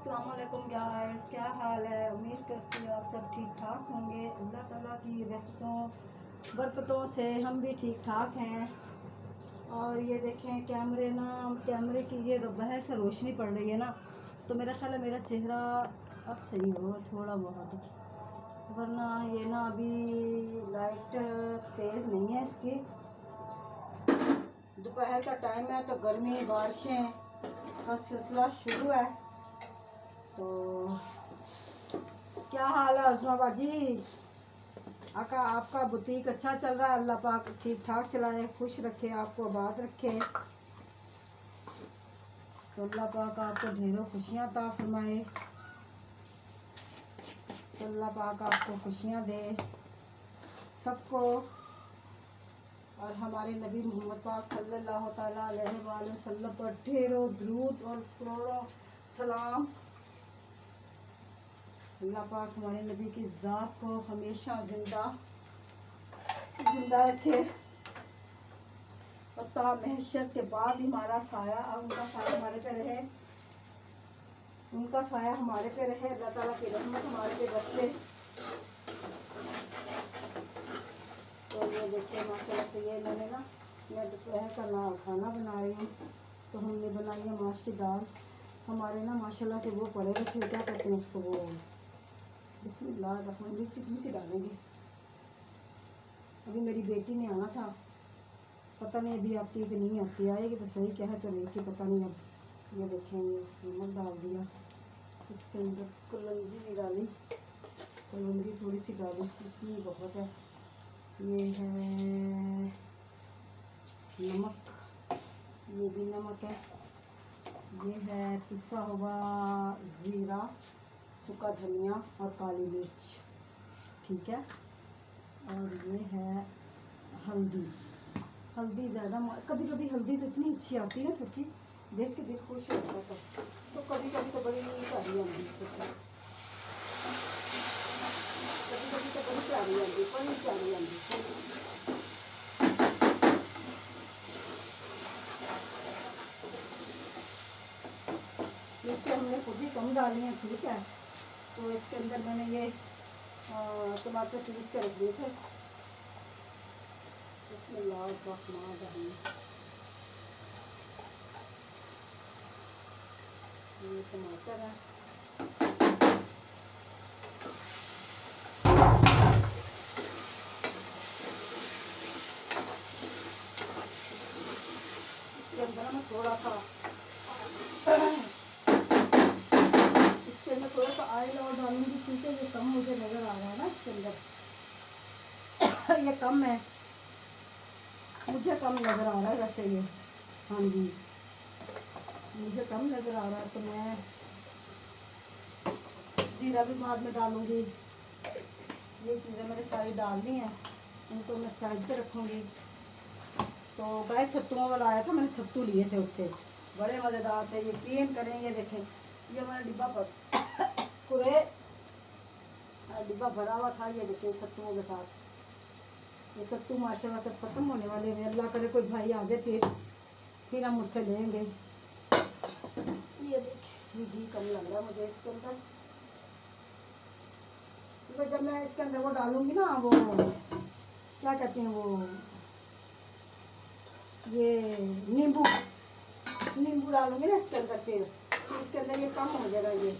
अस्सलाम वालेकुम गाइस, क्या हाल है। उम्मीद करती हूँ आप सब ठीक ठाक होंगे। अल्लाह ताला की रहमतों बरकतों से हम भी ठीक ठाक हैं। और ये देखें कैमरे की ये बाहर से रोशनी पड़ रही है ना, तो मेरा ख्याल है मेरा चेहरा अब सही होगा थोड़ा बहुत, वरना ये ना अभी लाइट तेज़ नहीं है इसकी। दोपहर का टाइम है तो गर्मी बारिशें का सिलसिला शुरू है। तो क्या हाल है उस्मा बाजी? आपका बुटीक अच्छा चल रहा है? अल्लाह पाक ठीक ठाक चलाए, खुश रखे, आपको आबाद रखे। तो अल्लाह पाक आपको ढेरों खुशियाँ अता फरमाए। तो अल्लाह पाक आपको खुशियाँ दे सबको। और हमारे नबी मोहम्मद पाक सल्लल्लाहु ताला अलैहि वसल्लम पर ढेरों दुरूद और करोड़ों सलाम। अल्लाह पाक हमारे नबी की ज़ात को हमेशा जिंदा रखे और ता महशर के बाद हमारा साया उनका साया हमारे पे रहे, उनका साया हमारे पे रहे। अल्लाह ताला की रहमत हमारे पे बरसे। तो ये देखिए माशाल्लाह से ये मैंने ना, मैं दोपहर का खाना बना रही हूँ। तो हमने बनाई है माश की दाल। हमारे ना माशाल्लाह से वो पड़े रखे, क्या कहते हैं उसको, वो बिस्मिल्लाह मिर्ची सी डालेंगे। अभी मेरी बेटी ने आना था, पता नहीं अभी आती है कि नहीं आती, आएगी तो सही, क्या है तो नहीं कि पता नहीं। अब ये देखेंगे, नमक डाल दिया, इसके अंदर कलौंजी भी डाली, कलौंजी थोड़ी सी डाली, इतनी बहुत है। ये है नमक, ये भी नमक है। ये है पिसा हुआ ज़ीरा, सूखा धनिया और काली मिर्च, ठीक है। और ये है हल्दी। हल्दी ज़्यादा, कभी कभी हल्दी तो इतनी अच्छी आती है सच्ची, देख के दिल खुश हो जाता है। तो कभी कभी तो बड़ी प्यारी आती है सच्ची, कभी कभी तो बड़ी प्यारी आती, बड़ी प्यारी आती। नीचे हमने खुद ही कम डाली है, ठीक है। तो इसके अंदर मैंने ये टमाटर पीस के रख दिए थे। बिस्मिल्लाहिर्रहमानिर्रहीम। ये टमाटर है, इसके अंदर मैं थोड़ा सा इसके अंदर थोड़ा सा ऑयल और डालूंगी, क्योंकि ये कम मुझे नज़र आ रहा है ना इसके अंदर ये कम है, मुझे कम नज़र आ रहा है वैसे ये, हाँ जी मुझे कम नज़र आ रहा है। तो मैं ज़ीरा भी बाद में डालूंगी। ये चीज़ें मैंने सारी डाल दी हैं, इनको मैं साइड पे रखूँगी। तो गाय सत्तुओं वाला आया था, मैंने सत्तू लिए थे उससे, बड़े मज़ेदार थे, यकीन करें। ये देखें, ये हमारा डिब्बा पर पूरे डिब्बा भरा हुआ था। ये देखें सत्तुओं के साथ, ये सत्तू माशाल्लाह से ख़त्म होने वाले हैं। अल्लाह करे कोई भाई आ जाए फिर हम उससे लेंगे। ये देखिए, घी कम लग रहा है मुझे इसके अंदर, क्योंकि जब मैं इसके अंदर वो डालूंगी ना, वो क्या कहते हैं, वो ये नींबू डालूंगी ना इसके अंदर, फिर इसके अंदर ये कम हो जाएगा ये।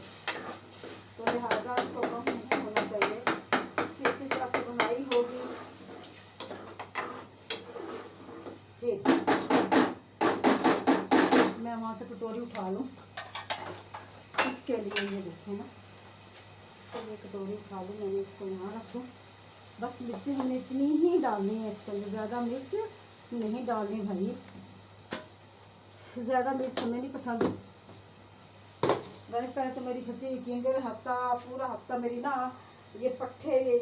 तो लिहाजा इसको कम नहीं होना चाहिए, इसकी अच्छी तरह से बुनाई होगी। फिर मैं वहाँ से कटोरी उठा लूँ इसके लिए, ये देखें ना, इसके लिए कटोरी उठा लूँ मैंने, इसको यहाँ रख दूँ। बस मिर्ची हमने इतनी ही डालनी है इसके अंदर, ज़्यादा मिर्च नहीं डालनी भाई, ज़्यादा मिर्च हमें नहीं पसंद। मैंने पहले तो मेरी सच्ची यकीन करें, पूरा हफ्ता मेरी ना ये पट्ठे, ये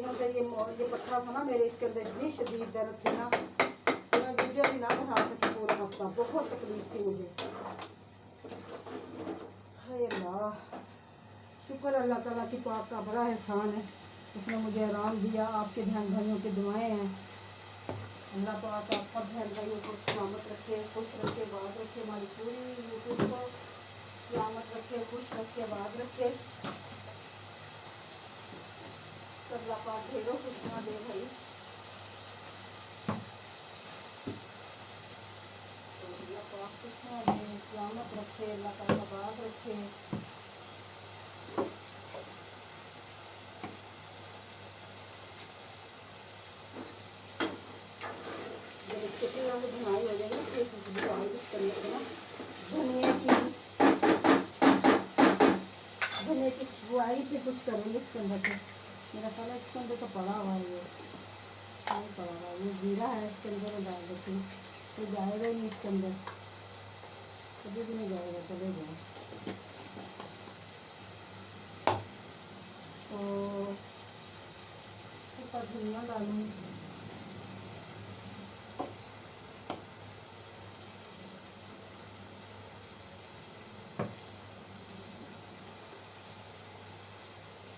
पट्ठा था ना मेरे, इसके अंदर इतनी शदीद दर्द थी ना, तो मैं वीडियो भी ना बना सकी पूरा हफ्ता, बहुत तकलीफ थी मुझे। हाय अल्लाह, शुक्र अल्लाह ताला की पाक का बड़ा एहसान है, उसने मुझे आराम दिया। आपके बहन भाइयों की दुआएं हैं। अल्लाह पाक आप सब बहन भाइयों को सलामत रखे, खुश रखे, बात रखे, हमारी पूरी यूट्यूब को सलामत रखे, खुश रखे, बात रखे। बथेरो खुशियाँ दे भाई। तो अल्लाह पाक खुशियाँ दे, सलामत रखे, अल्लाह पाक आबाद रखे। जब इसके पूरा में बुनाई हो जाएगी ना, फिर खुशबू आएगी इसके अंदर से ना, धनिया की खुशबू आई। फिर कुछ करूँगी इसके अंदर से। मेरा ख्याल है इसके अंदर तो पड़ा हुआ है, ये नहीं पड़ा हुआ, ये जीरा है इसके अंदर में डाल देती हूँ। तो जाएगा ही नहीं इसके अंदर, कभी भी नहीं जाएगा, चले जाए। तो ऊपर धनिया डालूँगी।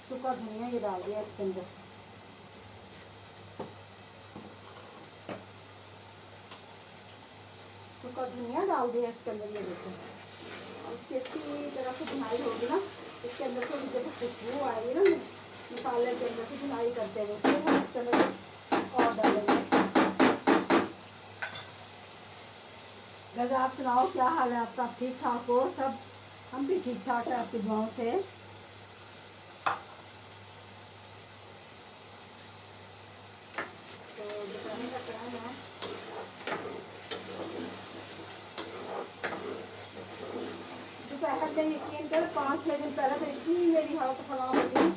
सूखा धनिया ये डाल दिया इसके अंदर। सूखा धनिया डाल दिया इसके अंदर। ये देखो, इसकी अच्छी तरह से भुनाई होगी ना, इसके अंदर थोड़ी जब खुशबू आएगी ना मसाले के अंदर से भुनाई करते हुए, फिर हम इसके अंदर और डालेंगे। गैस आप सुनाओ क्या हाल है आपका? ठीक ठाक हो सब? हम भी ठीक ठाक है आपकी दुआओं से। तो बताने का क्या है, दोपहर में यकीन कर 5-6 दिन पहले तो इतनी मेरी हालत खराब हो गई,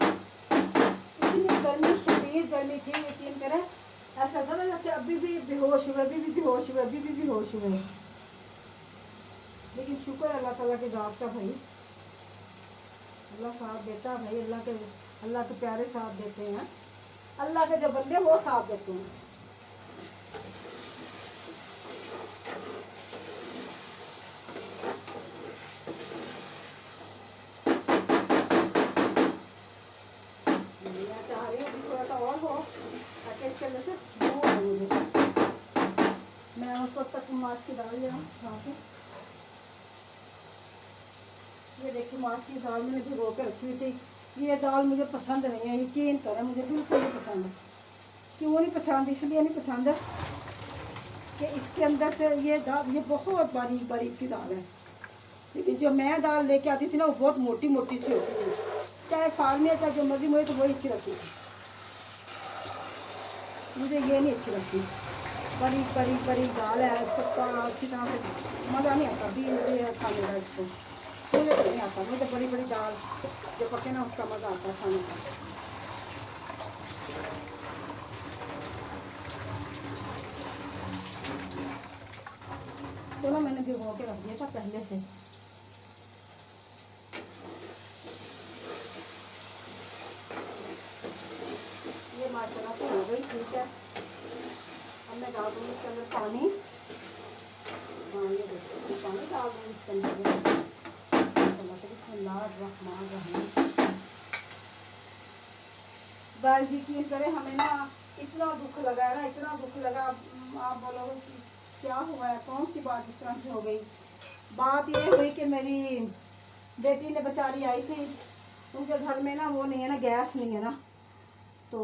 इतनी गर्मी, शदीद गर्मी थी, यकीन करें ऐसा था ना जैसे अभी भी बेहोश हुए, अभी भी बेहोश हुए, अभी भी बेहोश हुए। लेकिन शुक्र अल्लाह ताला के ज़ात का भाई, अल्लाह साथ देता है भाई। अल्लाह के प्यारे साथ देते हैं, अल्लाह के जो बंदे वो साथ देते हैं। मैं चाह रही हूँ थोड़ा सा और हो ताकि इसके अंदर से वो आए मुझे। मैं उसको तक माश की दाल यहाँ पे, ये देखिए माश की दाल मैंने भिगो के रखी हुई थी। ये दाल मुझे पसंद नहीं है, यकीन करें मुझे बिल्कुल नहीं पसंद है। क्यों नहीं पसंद? इसलिए नहीं पसंद है कि इसके अंदर से ये दाल, ये बहुत बारीक बारीक सी दाल है। लेकिन जो मैं दाल लेके आती थी ना, वो बहुत मोटी मोटी सी होती थी, चाहे फार्मे चाहे जो मर्जी, मुझे तो वही अच्छी लगती थी। मुझे ये नहीं अच्छी लगती, बारीक बारीक बारीक दाल है, उसको अच्छी तरह से मज़ा नहीं आता भी खाने का। इसको मुझे तो नहीं आता, मुझे बड़ी बड़ी दाल जो पके ना उसका मज़ा आता है खाने का। तो ना मैंने भिगो के रख दिया था पहले से। ये माशाल्लाह से हो गई, ठीक है। अब मैं डाल दूँगी इसके अंदर पानी। हाँ ये देखो, पानी डाल दूँगी इसके अंदर। गाइस यकीन करें, हमें ना इतना दुख लगा है ना, इतना दुख लगा। आप बोलोगे कि क्या हुआ है, कौन सी बात इस तरह की हो गई? बात ये हुई कि मेरी बेटी ने बेचारी आई थी, उनके घर में ना वो नहीं है ना, गैस नहीं है ना, तो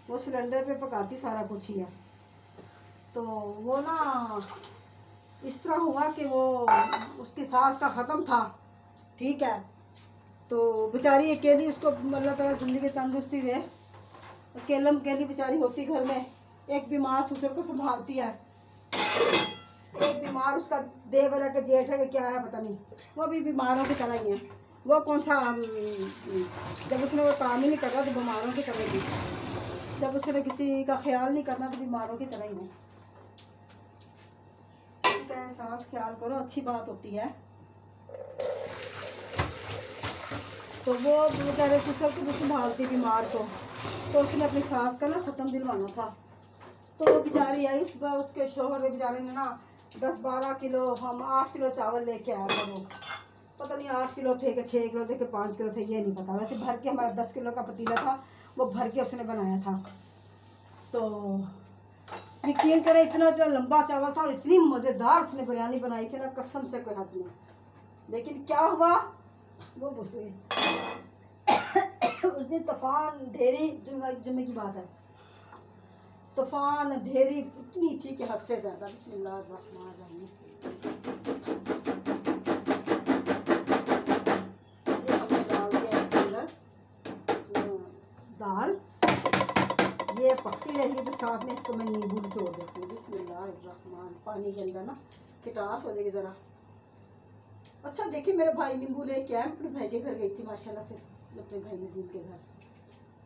वो सिलेंडर पे पकाती सारा कुछ ही है। तो वो ना इस तरह हुआ कि वो उसकी सास का ख़त्म था, ठीक है। तो बेचारी अकेली, उसको अल्लाह ताला ज़िंदगी तंदुरुस्ती दे, अकेली बेचारी होती घर में। एक बीमार ससुर को संभालती है, एक बीमार उसका देवर है कि जेठ है कि क्या है पता नहीं, वो भी बीमारों की तरह ही है। वो कौन सा जब उसने वो काम ही नहीं करना तो बीमारों की तरह ही, जब उसने किसी का ख्याल नहीं करना तो बीमारों की तरह ही है। एहसास ख्याल करो, अच्छी बात होती है। तो वो बेचारे ससुर को संभालती बीमार को, तो उसने अपनी सास का ना ख़त्म दिलवाना था। तो वो बेचारी आई, सुबह उसके शोहर बेचारे ने ना 10-12 किलो, हम 8 किलो चावल लेके आया था। वो पता नहीं 8 किलो थे कि 6 किलो थे कि 5 किलो थे, ये नहीं पता। वैसे भर के हमारा 10 किलो का पतीला था, वो भर के उसने बनाया था। तो यकीन करें इतना लंबा चावल था और इतनी मज़ेदार उसने बिरयानी बनाई थी ना, कसम से कोई हद नहीं। लेकिन क्या हुआ, वो घुस गई। उस दिन तूफान ढेरी, जुम्मे की बात है, तूफान ढेरी इतनी थी कि हद से ज़्यादा। बिस्मिल्लाहिर्रहमानिर्रहीम। ये हमने डाल दिया इसके अंदर दाल, ये पकती रहेगी तो साथ में इसको मैं नींबू निचोड़ देती हूँ। बिस्मिल्लाहिर्रहमान, पानी के अंदर ना खटास हो जाएगी ज़रा। अच्छा देखिए, मेरे भाई नींबू लेके आए, अपने भाई के घर गई थी माशाल्लाह से, अपने भाई नदीम के घर।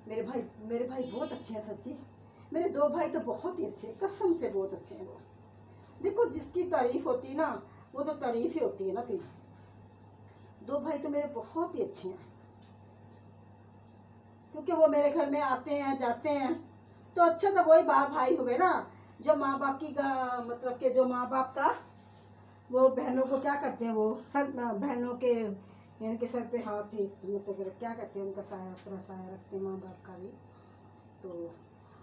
मेरे भाई बहुत अच्छे हैं सच्ची। मेरे दो भाई तो बहुत ही अच्छे हैं, कसम से बहुत अच्छे हैं वो। देखो जिसकी तारीफ होती है ना, वो तो तारीफ ही होती है ना। फिर दो भाई तो मेरे बहुत ही अच्छे हैं, क्योंकि वो मेरे घर में आते हैं जाते हैं। तो अच्छा तो वही बाप भाई हुए ना, जो माँ बाप की मतलब के जो माँ बाप का वो बहनों को क्या करते हैं, वो सर बहनों के यानी कि सर पे हाथ ही मतलब क्या करते हैं, उनका साया, अपना साया रखते हैं माँ बाप का भी। तो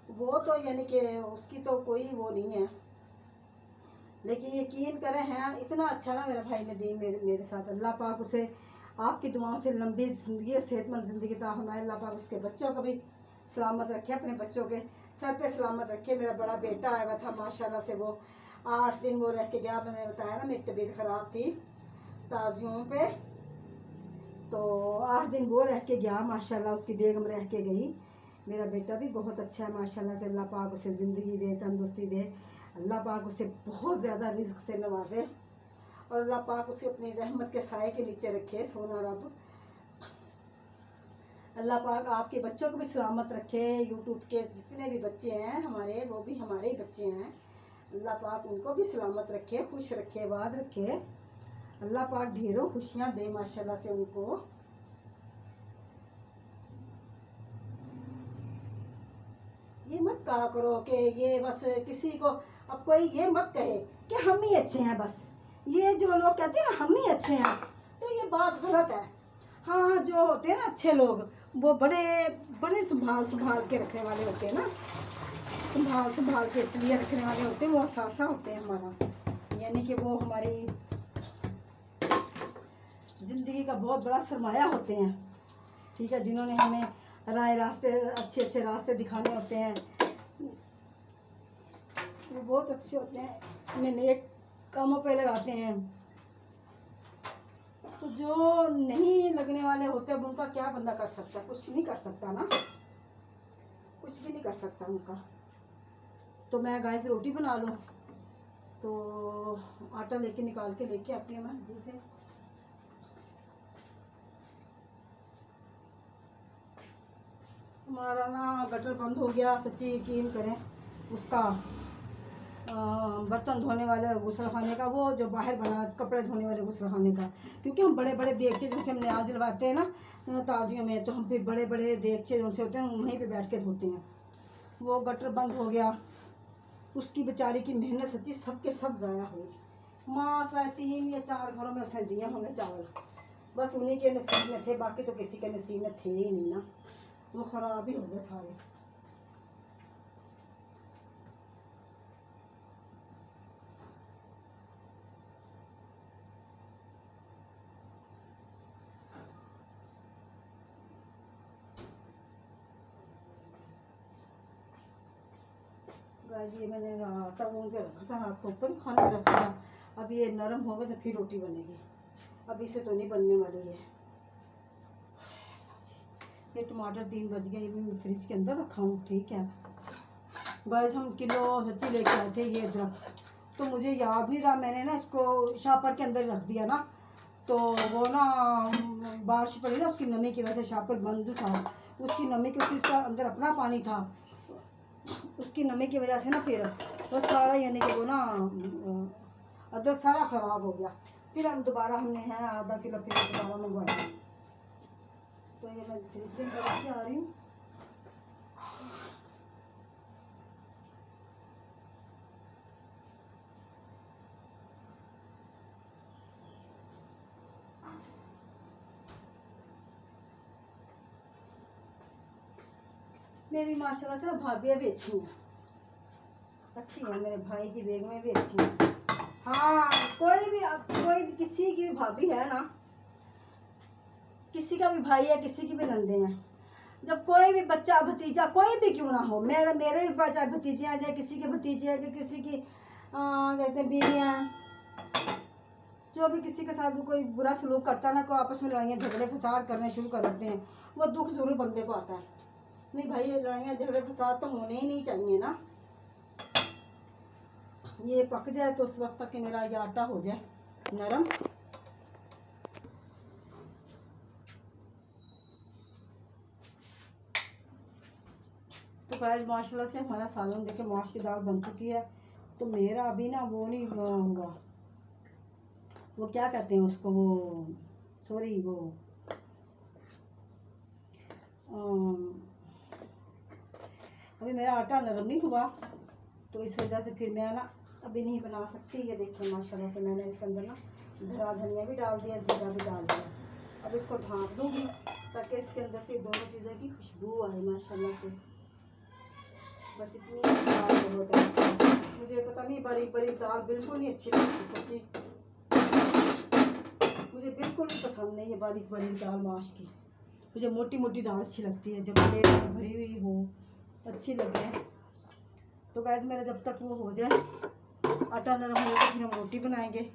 वो तो यानी कि उसकी तो कोई वो नहीं है, लेकिन यकीन करें हैं इतना अच्छा ना मेरा भाई नदीम मेरे साथ। अल्लाह पाक उसे आपकी दुआओं से लंबी ज़िंदगी और सेहतमंद ज़िंदगी अता फरमाए। अल्लाह पाक उसके बच्चों को भी सलामत रखे, अपने बच्चों के सर पे सलामत रखे। मेरा बड़ा बेटा आया हुआ था माशाल्लाह से, वो 8 दिन वो रह के गया। मैंने बताया ना मेरी तबीयत ख़राब थी ताजियों पे, तो 8 दिन वो रह के गया माशाल्लाह, उसकी बेगम रह के गई। मेरा बेटा भी बहुत अच्छा है माशाल्लाह से। अल्लाह पाक उसे ज़िंदगी दे, तंदुरुस्ती दे, अल्लाह पाक उसे बहुत ज़्यादा रिज़्क से नवाजे, और अल्लाह पाक उसे अपनी रहमत के साए के नीचे रखे। सोना रब अल्लाह पाक आपके बच्चों को भी सलामत रखे। यूट्यूब के जितने भी बच्चे हैं हमारे, वो भी हमारे ही बच्चे हैं। अल्लाह पाक उनको भी सलामत रखे, खुश रखे, आबाद रखे। अल्लाह पाक ढेरों खुशियाँ दे माशाल्लाह से उनको। ये मत कहा करो कि ये बस किसी को, अब कोई ये मत कहे कि हम ही अच्छे हैं बस। ये जो लोग कहते हैं हम ही अच्छे हैं, तो ये बात गलत है। हाँ, जो होते हैं ना अच्छे लोग, वो बड़े बड़े संभाल के रखने वाले होते हैं ना, संभाल के इसलिए रखने वाले होते हैं, वो असासा होते हैं हमारा, यानी कि वो हमारी ज़िंदगी का बहुत बड़ा सरमाया होते हैं। ठीक है, जिन्होंने हमें रास्ते अच्छे अच्छे रास्ते दिखाने होते हैं, वो बहुत अच्छे होते हैं, हमें नेक कामों पे लगाते हैं। तो जो नहीं लगने वाले होते हैं उनका क्या बंदा कर सकता है, कुछ नहीं कर सकता ना, कुछ भी नहीं कर सकता उनका। तो मैं गाय से रोटी बना लूँ, तो आटा लेके निकाल के लेके आती हूँ मैं जल्दी से। हमारा ना गटर बंद हो गया, सच्ची यकीन करें। उसका बर्तन धोने वाले गुसलखाने का, वो जो बाहर बना कपड़े धोने वाले गुसलखाने का, क्योंकि हम बड़े बड़े देगचे जैसे हम न्याज दिलवाते हैं ना ताजियों में, तो हम फिर बड़े बड़े देगचे जैसे होते हैं वहीं पे बैठ के धोते हैं। वो गटर बंद हो गया, उसकी बेचारी की मेहनत सच्ची सबके सब ज़ाया हुई। माँ शायद 3 या 4 घरों में उसने दिए होंगे चावल, बस उन्हीं के नसीब में थे, बाकी तो किसी के नसीब में थे ही नहीं ना, वो ख़राब ही हो गए सारे। गाइस ये मैंने आटा गूंद के रखा था, रात को ऊपर खाने में रख दिया। अब ये नरम हो गए तो फिर रोटी बनेगी, अब इसे तो नहीं बनने वाली है। ये टमाटर 3 बज गए, ये भी मैं फ्रिज के अंदर रखा हूँ। ठीक है गाइस, हम किलो सच्ची लेके आए थे ये अदरक, तो मुझे याद नहीं रहा, मैंने ना इसको शापर के अंदर रख दिया ना, तो वो ना बारिश पड़ी ना, उसकी नमी की वजह से शापर बंद था, उसकी नमी की, उसका अंदर अपना पानी था, उसकी नमी की वजह से ना फिर वो सारा यानी कि वो ना अदरक सारा ख़राब हो गया। फिर हम दोबारा हमने है आधा किलो फिर दोबारा मंगवाया। तो ये मैं फ्रिज के अंदर रख के आ रही हूँ। मेरी माशाल्लाह से भाभी भी अच्छी हैं, अच्छी है, मेरे भाई की बेगमें भी अच्छी हैं। हाँ, कोई भी किसी की भी भाभी है ना, किसी का भी भाई है, किसी की भी नंदे हैं, जब कोई भी बच्चा भतीजा कोई भी क्यों ना हो, मेरे भी चाहे भतीजे आ जाए, किसी के भतीजे कि किसी की कहते हैं बीवियाँ, जो भी किसी के साथ कोई बुरा सलूक करता है ना, कोई आपस में लड़ाइयाँ झगड़े फसाद करने शुरू कर देते हैं, वो दुख जरूर बंदे को आता है। नहीं भाई, ये लड़ाइयाँ झगड़े फसाद तो होने ही नहीं चाहिए ना। ये पक जाए तो उस वक्त तक कि मेरा ये आटा हो जाए नरम। तो गाइस माशाल्लाह से हमारा सालन देखे माश की दाल बन चुकी है। तो मेरा अभी ना वो नहीं हुआ, वो क्या कहते हैं उसको, वो सॉरी वो अभी मेरा आटा नरम नहीं हुआ, तो इस वजह से फिर मैं ना अभी नहीं बना सकती। ये देखिए माशाल्लाह से मैंने इसके अंदर ना हरा धनिया भी डाल दिया, ज़ीरा भी डाल दिया। अब इसको ढाँप दूँगी ताकि इसके अंदर से दोनों चीज़ें की खुशबू आए माशाल्लाह से। बस इतनी दाल बहुत है। मुझे पता नहीं, बारीक बारीक दाल बिल्कुल नहीं अच्छी लगती सच्ची, मुझे बिल्कुल भी पसंद नहीं है बारीक बारीक दाल माश की। मुझे मोटी मोटी दाल अच्छी लगती है, जो प्लेट में भरी हुई हो, अच्छी लगे। तो गैस मेरा जब तक वो हो जाए, आटा नरम हो जाए, फिर हम रोटी बनाएंगे।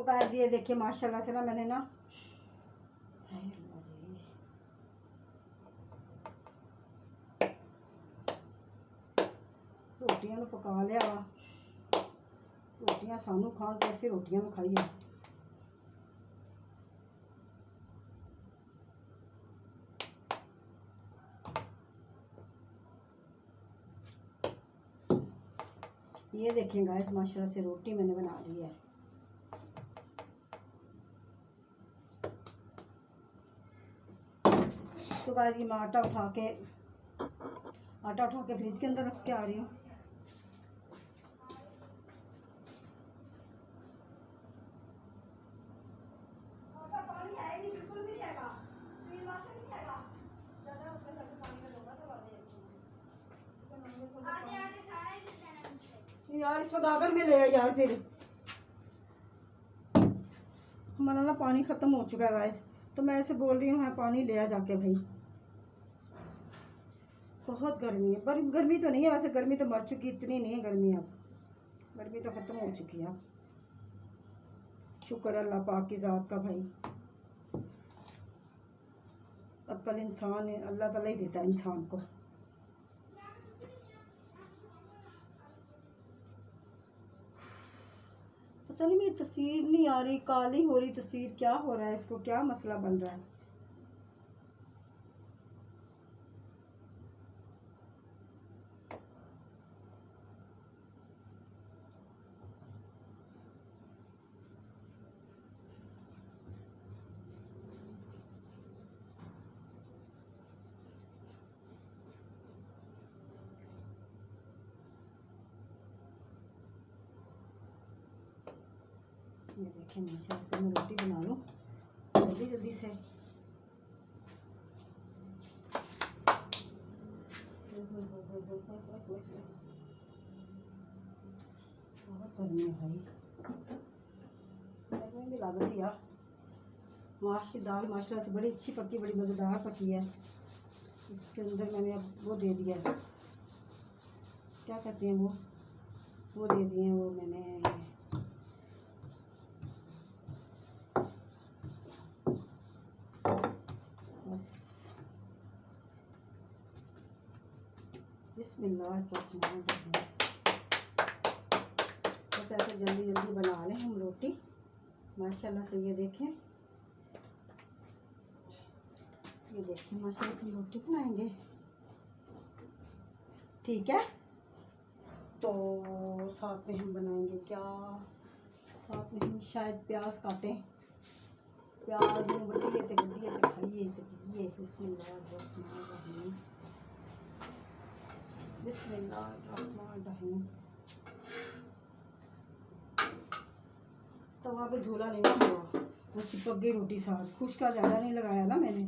गाइस ये देखिए माशाल्लाह से ना मैंने ना रोटियां पका लिया वा। रोटियां सानू खान तो असं रोटियां खाइए। ये देखें गाइस माशाल्लाह से रोटी मैंने बना ली है। तो गाइस ये मैं आटा उठा के फ्रिज के अंदर रख के आ रही हूँ। यार इसमें गागर में ले यार, फिर हमारा ना पानी खत्म हो चुका है गाइस, तो मैं ऐसे बोल रही हूँ हाँ पानी ले आ जाके भाई। बहुत गर्मी है, पर गर्मी तो नहीं है वैसे, गर्मी तो मर चुकी, इतनी नहीं है गर्मी, अब गर्मी तो खत्म हो चुकी है। शुक्र अल्लाह पाक की ज़ात का भाई। अक्ल इंसान अल्लाह ताला ही देता है इंसान को। पता नहीं मेरी तस्वीर नहीं आ रही, काली हो रही तस्वीर, क्या हो रहा है, इसको क्या मसला बन रहा है। ये देखिए माशाल्लाह से मैं रोटी बना लूँ जल्दी जल्दी से। बहुत गर्मी है भाई, गर्मी भी लग रही है। माश की दाल माशाल्लाह से बड़ी अच्छी पकी, बड़ी मज़ेदार पकी है। इसके अंदर मैंने अब वो दे दिया, क्या कहते हैं वो दे दिए हैं, वो मैंने बस बिस्मिल्लाह। बस ऐसे जल्दी जल्दी बना लें हम रोटी माशाल्लाह से। ये देखें माशाल्लाह से हम रोटी बनाएंगे, ठीक है। तो साथ में हम बनाएंगे क्या, साथ में हम शायद प्याज काटें, प्याज बढ़िए थे खाइए पिए। बिस्मिल्लाहिर्रहमानिर्रहीम, बिस्मिल्लाहिर्रहमानिर्रहीम। तवा पे धूला नहीं हुआ, वो चिपक गई रोटी साथ। खुश्का ज़्यादा नहीं लगाया ना मैंने,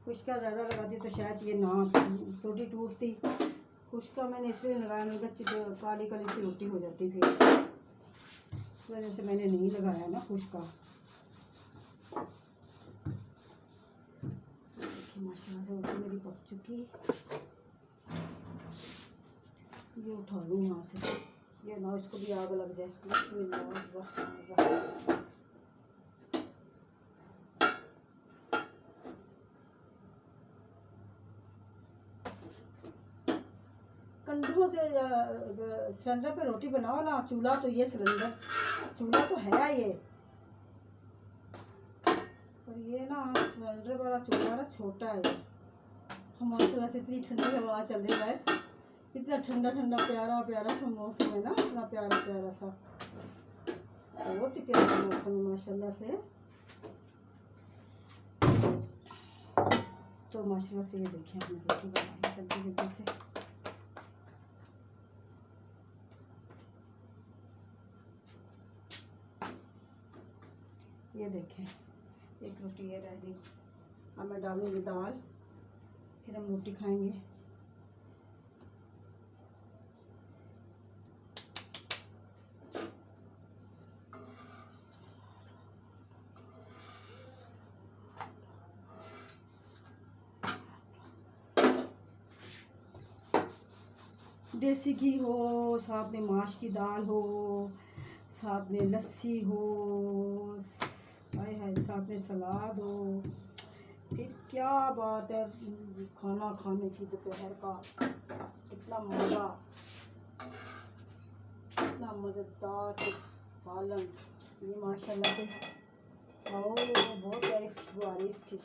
खुश्का ज़्यादा लगाती तो शायद ये ना रोटी टूटती। खुश्का मैंने इसलिए लगाया, मैं काली काली सी रोटी हो जाती, फिर इस वजह से मैंने नहीं लगाया ना खुश्का। माशाल्लाह से रोटी मेरी पक चुकी, ये उठा लूँ यहाँ से, ये ना इसको भी आग लग जाए। कंडों से सिलेंडर पे रोटी बनाओ ना, चूल्हा तो ये चूल्हा तो है ये, पर ये ना सिलेंडर वाला चूल्हा ना छोटा है। हमारे तो वैसे इतनी ठंडी हवा चल रही है, इतना ठंडा ठंडा प्यारा प्यारा सा मौसम है ना, इतना प्यारा प्यारा सा, बहुत ही प्यारा मौसम है माशाल्लाह से। तो माशाल्लाह से ये देखिए हमने रोटी बनाई जल्दी जल्दी से। ये देखें एक रोटी ये रह गई, अब मैं डालूंगी दाल, फिर हम रोटी खाएंगे। देसी घी हो, साथ में माश की दाल हो, साथ में लस्सी हो, हाय हाय, साथ में सलाद हो, फिर क्या बात है खाना खाने की। दोपहर का इतना मज़ा, इतना मज़ेदार सालन, ये माशाल्लाह से खाओ, बहुत प्यारी खुशबू आ रही है इसकी।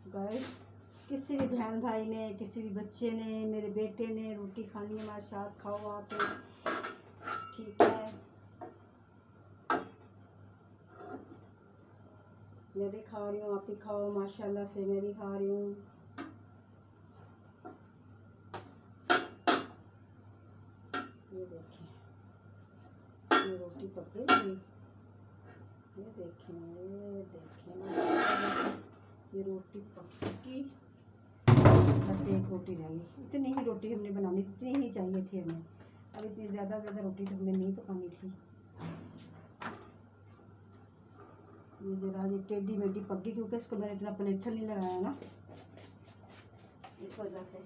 गाइस, किसी भी बहन भाई ने, किसी भी बच्चे ने, मेरे बेटे ने रोटी खानी है हमारे साथ, खाओ आप, ठीक है। मैं भी खा रही हूँ, आप भी खाओ, माशाल्लाह से मैं भी खा रही हूँ। ये देखें, ये रोटी पक गई, ये देखें, ये देखें, ये रोटी पक्की। बस एक रोटी रहेगी, इतनी ही रोटी हमने बनानी, इतनी ही चाहिए थी हमें। अब इतनी ज़्यादा रोटी तो हमें नहीं पकानी थी। ये जरा ये टेढ़ी मेढ़ी पक गई, क्योंकि इसको मैंने इतना प्लेथर नहीं लगाया ना, इस वजह से।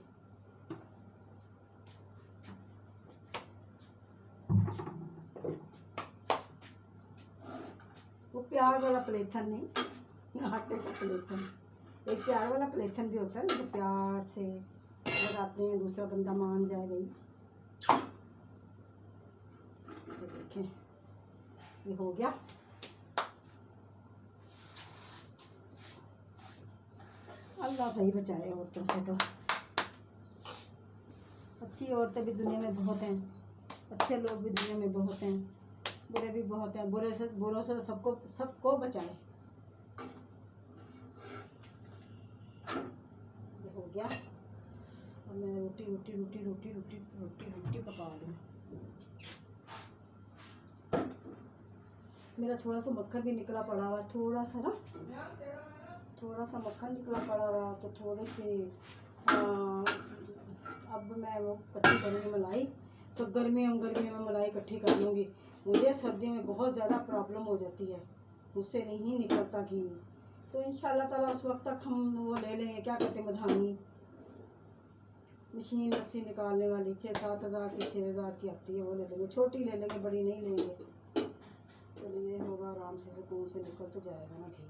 वो प्यार वाला प्लेथन नहीं, आटे का प्लेथन। एक प्यार वाला प्लेथन भी होता है, जो प्यार से लगाते हैं, दूसरा बंदा मान जाए भाई। ये देखें, ये हो गया। अल्लाह भाई बचाए औरतों से। तो अच्छी औरतें भी दुनिया में बहुत हैं, अच्छे लोग भी दुनिया में बहुत हैं, बुरे भी बहुत हैं। बुरों से सबको बचाए। ये हो गया। अब मैं रोटी पका लूँ। मेरा थोड़ा सा मक्खन भी निकला पड़ा हुआ, थोड़ा सा मक्खन निकला पड़ा हुआ, तो थोड़े से अब मैं वो इकट्ठी करूँगी मलाई। तो गर्मियों में मलाई इकट्ठी कर लूँगी। मुझे सर्दियों में बहुत ज़्यादा प्रॉब्लम हो जाती है, मुझसे नहीं निकलता घी। तो इंशाल्लाह ताला उस वक्त तक हम वो ले लेंगे, क्या कहते हैं, मधानी मशीन, लस्सी निकालने वाली 6-7 हज़ार की, 6 हज़ार की आती है, वो ले लेंगे। छोटी ले लेंगे, बड़ी नहीं लेंगे। तो ये होगा, आराम से सुकून से निकल तो जाएगा ना घी।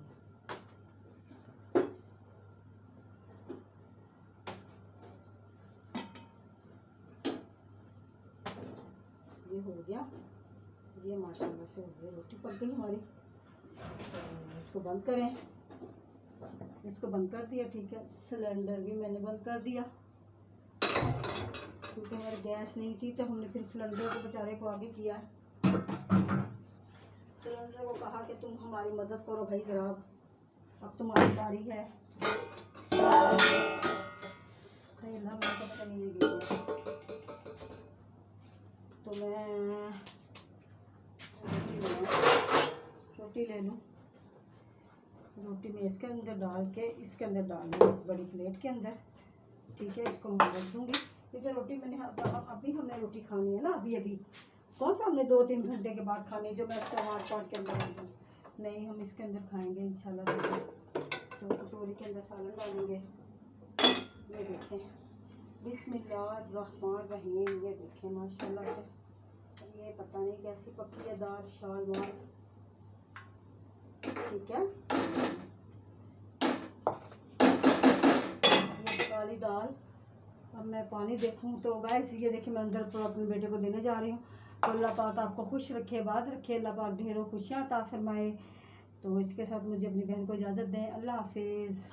ये हो गया, ये माशाल्लाह से हो गई, रोटी पक गई हमारी। तो इसको बंद करें, इसको बंद कर दिया, ठीक है। सिलेंडर भी मैंने बंद कर दिया, क्योंकि हमारे गैस नहीं थी, तो हमने फिर सिलेंडर को बेचारे को आगे किया। सिलेंडर को कहा कि तुम हमारी मदद करो भाई जनाब, अब तुम्हारी बारी है। तो मैं रोटी ले लूँ। रोटी में इसके अंदर डाल के, इसके अंदर डाल दूँ, इस बड़ी प्लेट के अंदर, ठीक है। इसको मैं रख दूँगी, क्योंकि रोटी मैंने अभी हमने रोटी खानी है ना, अभी कौन सा हमने 2-3 घंटे के बाद खानी है, जो मैं उसको हाथ काट के अंदर डाल दूँ। नहीं, हम इसके अंदर खाएंगे इंशाल्लाह। तो कटोरी के अंदर सालन डालेंगे। ये देखें, बिस्मिल्लाहिर्रहमानिर्रहीम। ये देखें माशाल्लाह से, ये पता नहीं कैसी पकी है दाल, शालवार, ठीक है। ये काली दाल। अब मैं पानी देखूं तो गाइस, ये देखिए, मैं अंदर पर अपने बेटे को देने जा रही हूँ। तो अल्लाह पाक आपको खुश रखे, बात रखे, अल्लाह पाक ढेरों खुशियाँ अता फरमाए। तो इसके साथ मुझे अपनी बहन को इजाज़त दें। अल्लाह हाफिज़।